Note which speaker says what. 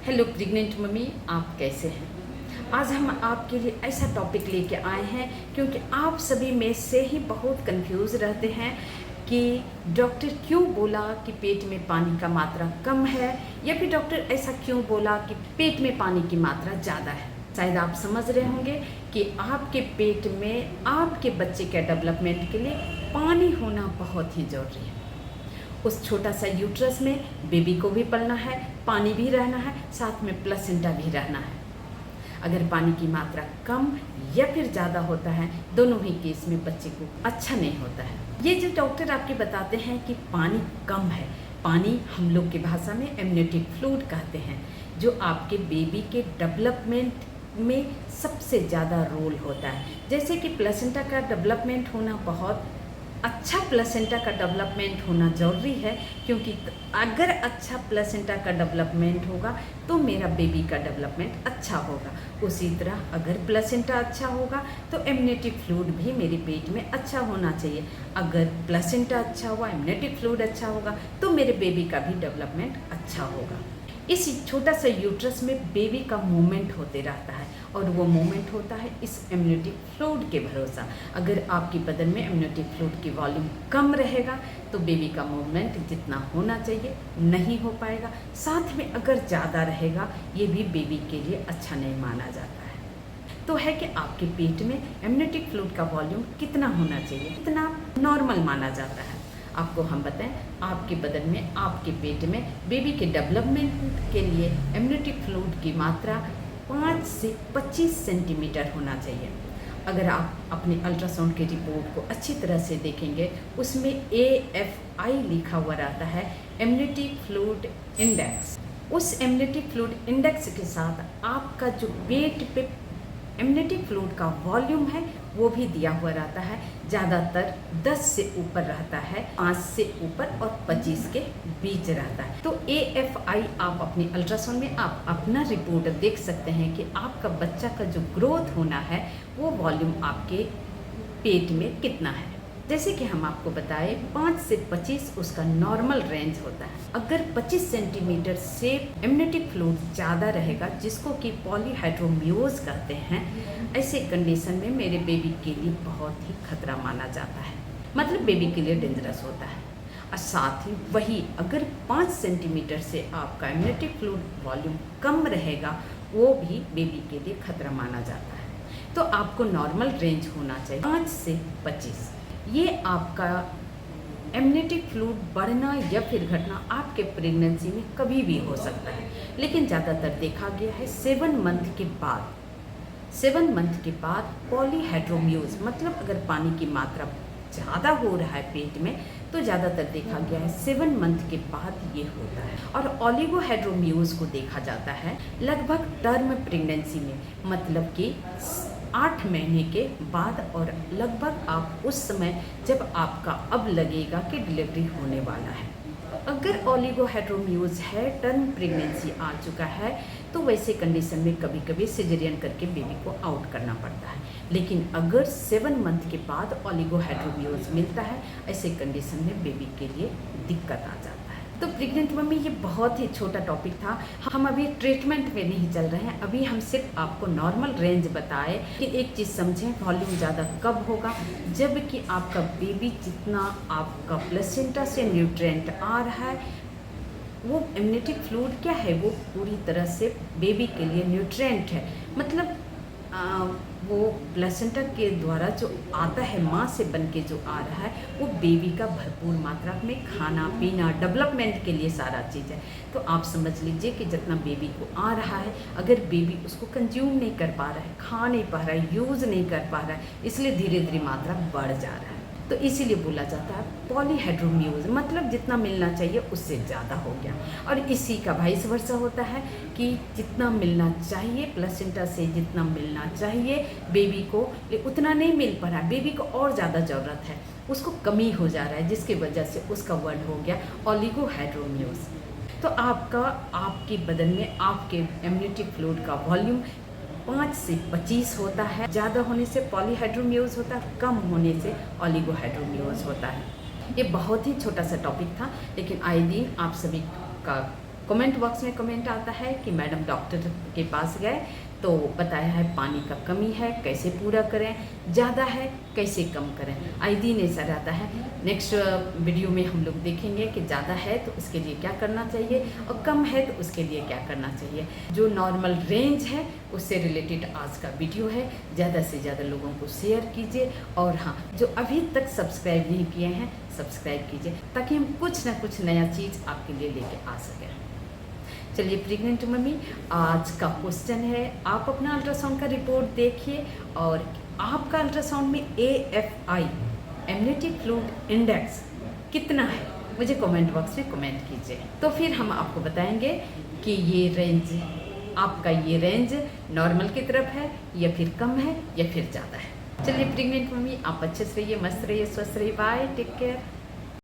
Speaker 1: Hello pregnant mummy, आप कैसे हैं? आज हम आपके लिए ऐसा टॉपिक लेके आए हैं क्योंकि आप सभी में से ही बहुत कंफ्यूज रहते हैं कि डॉक्टर क्यों बोला कि पेट में पानी का मात्रा कम है, या फिर डॉक्टर ऐसा क्यों बोला कि पेट में पानी की मात्रा ज़्यादा है। शायद आप समझ रहे होंगे कि आपके पेट में आपके बच्चे के डेवलपमेंट के लिए पानी होना बहुत ही ज़रूरी है। उस छोटा सा यूट्रस में बेबी को भी पलना है, पानी भी रहना है, साथ में प्लेसेंटा भी रहना है। अगर पानी की मात्रा कम या फिर ज़्यादा होता है, दोनों ही केस में बच्चे को अच्छा नहीं होता है। ये जो डॉक्टर आपके बताते हैं कि पानी कम है, पानी हम लोग की भाषा में एमनियोटिक फ्लूइड कहते हैं, जो आपके बेबी के डेवलपमेंट में सबसे ज़्यादा रोल होता है। जैसे कि प्लेसेंटा का डेवलपमेंट होना बहुत अच्छा, प्लेसेंटा का डेवलपमेंट होना ज़रूरी है, क्योंकि अगर अच्छा प्लेसेंटा का डेवलपमेंट होगा तो मेरा बेबी का डेवलपमेंट अच्छा होगा। उसी तरह अगर प्लेसेंटा अच्छा होगा तो एमनियोटिक फ्लूइड भी मेरे पेट में अच्छा होना चाहिए। अगर प्लेसेंटा अच्छा हुआ, एमनियोटिक फ्लूइड अच्छा होगा तो मेरे बेबी का भी डेवलपमेंट अच्छा होगा। इस छोटा सा यूट्रस में बेबी का मूवमेंट होते रहता है, और वो मूवमेंट होता है इस एमनियोटिक फ्लूइड के भरोसा। अगर आपके बदन में एमनियोटिक फ्लूइड की वॉल्यूम कम रहेगा तो बेबी का मूवमेंट जितना होना चाहिए नहीं हो पाएगा। साथ में अगर ज़्यादा रहेगा, ये भी बेबी के लिए अच्छा नहीं माना जाता है। तो है कि आपके पेट में एमनियोटिक फ्लूइड का वॉल्यूम कितना होना चाहिए, कितना नॉर्मल माना जाता है। आपको हम बताएं, आपके बदन में, आपके पेट में बेबी के डेवलपमेंट के लिए एमनियोटिक फ्लूइड की मात्रा 5 से 25 सेंटीमीटर होना चाहिए। अगर आप अपने अल्ट्रासाउंड की रिपोर्ट को अच्छी तरह से देखेंगे, उसमें AFI लिखा हुआ रहता है, एमनियोटिक फ्लूइड इंडेक्स। उस एमनियोटिक फ्लूइड इंडेक्स के साथ आपका जो पेट पे एमनियोटिक फ्लूइड का वॉल्यूम है वो भी दिया हुआ रहता है। ज़्यादातर 10 से ऊपर रहता है, 5 से ऊपर और 25 के बीच रहता है। तो AFI आप अपने अल्ट्रासाउंड में आप अपना रिपोर्ट देख सकते हैं कि आपका बच्चा का जो ग्रोथ होना है वो वॉल्यूम आपके पेट में कितना है। जैसे कि हम आपको बताएं, 5 से 25 उसका नॉर्मल रेंज होता है। अगर 25 सेंटीमीटर से एमनियोटिक फ्लूइड ज़्यादा रहेगा, जिसको कि पॉलीहाइड्रोमियोज कहते हैं, ऐसे कंडीशन में मेरे बेबी के लिए बहुत ही खतरा माना जाता है, मतलब बेबी के लिए डेंजरस होता है। और साथ ही वही अगर 5 सेंटीमीटर से आपका एमनियोटिक फ्लूइड वॉल्यूम कम रहेगा, वो भी बेबी के लिए खतरा माना जाता है। तो आपको नॉर्मल रेंज होना चाहिए 5 से 25। ये आपका एमनियोटिक फ्लूइड बढ़ना या फिर घटना आपके प्रेगनेंसी में कभी भी हो सकता है, लेकिन ज़्यादातर देखा गया है 7 मंथ के बाद। 7 मंथ के बाद पॉलीहाइड्रोमियोज, मतलब अगर पानी की मात्रा ज़्यादा हो रहा है पेट में, तो ज़्यादातर देखा गया है 7 मंथ के बाद ये होता है। और ओलिगोहाइड्रोमियोज को देखा जाता है लगभग टर्म प्रेगनेंसी में, मतलब कि 8 महीने के बाद, और लगभग आप उस समय जब आपका अब लगेगा कि डिलीवरी होने वाला है। अगर ओलिगोहाइड्रोमियोज है, टर्म प्रेगनेंसी आ चुका है, तो वैसे कंडीशन में कभी कभी सिजेरियन करके बेबी को आउट करना पड़ता है। लेकिन अगर 7 मंथ के बाद ओलिगोहाइड्रोमियोज मिलता है, ऐसे कंडीशन में बेबी के लिए दिक्कत आ जाता है। तो प्रेग्नेंट मम्मी, ये बहुत ही छोटा टॉपिक था। हम अभी ट्रीटमेंट में नहीं चल रहे हैं, अभी हम सिर्फ आपको नॉर्मल रेंज बताए कि एक चीज़ समझें, वॉल्यूम ज़्यादा कब होगा, जबकि आपका बेबी जितना आपका प्लेसेंटा से न्यूट्रिएंट आ रहा है, वो एमनियोटिक फ्लूइड क्या है, वो पूरी तरह से बेबी के लिए न्यूट्रिएंट है। मतलब वो प्लेसेंटा के द्वारा जो आता है, माँ से बन के जो आ रहा है, वो बेबी का भरपूर मात्रा में खाना पीना, डेवलपमेंट के लिए सारा चीज़ है। तो आप समझ लीजिए कि जितना बेबी को आ रहा है, अगर बेबी उसको कंज्यूम नहीं कर पा रहा है, खा नहीं पा रहा है, यूज़ नहीं कर पा रहा है, इसलिए धीरे धीरे मात्रा बढ़ जा रहा है। तो इसीलिए बोला जाता है पॉलीहाइड्रोमियोज, मतलब जितना मिलना चाहिए उससे ज़्यादा हो गया। और इसी का वाइस वर्सा होता है कि जितना मिलना चाहिए प्लेसेंटा से, जितना मिलना चाहिए बेबी को, उतना नहीं मिल पा रहा है, बेबी को और ज़्यादा ज़रूरत है, उसको कमी हो जा रहा है, जिसकी वजह से उसका वर्ड हो गया ओलिगोहाइड्रोमियोज। तो आपके बदन में आपके एमनियोटिक फ्लूइड का वॉल्यूम 5 से 25 होता है। ज़्यादा होने से पॉलीहाइड्रोमियोज होता है, कम होने से ओलिगोहाइड्रोमियोज होता है। ये बहुत ही छोटा सा टॉपिक था, लेकिन आए दिन आप सभी का कमेंट बॉक्स में कमेंट आता है कि मैडम डॉक्टर के पास गए तो बताया है पानी का कमी है, कैसे पूरा करें, ज़्यादा है कैसे कम करें। आए दिन ऐसा रहता है। नेक्स्ट वीडियो में हम लोग देखेंगे कि ज़्यादा है तो उसके लिए क्या करना चाहिए और कम है तो उसके लिए क्या करना चाहिए। जो नॉर्मल रेंज है उससे रिलेटेड आज का वीडियो है। ज़्यादा से ज़्यादा लोगों को शेयर कीजिए और हाँ, जो अभी तक सब्सक्राइब नहीं किए हैं सब्सक्राइब कीजिए ताकि हम कुछ ना कुछ नया चीज़ आपके लिए लेके आ सकें। चलिए प्रेग्नेंट मम्मी, आज का क्वेश्चन है, आप अपना अल्ट्रासाउंड का रिपोर्ट देखिए और आपका अल्ट्रासाउंड में AFI एमनियोटिक फ्लूइड इंडेक्स कितना है, मुझे कमेंट बॉक्स में कमेंट कीजिए। तो फिर हम आपको बताएंगे कि ये रेंज, आपका ये रेंज नॉर्मल की तरफ है या फिर कम है या फिर ज़्यादा है। चलिए प्रेग्नेंट मम्मी, आप अच्छे से रहिए, मस्त रहिए, स्वस्थ रहिए। Bye, take care.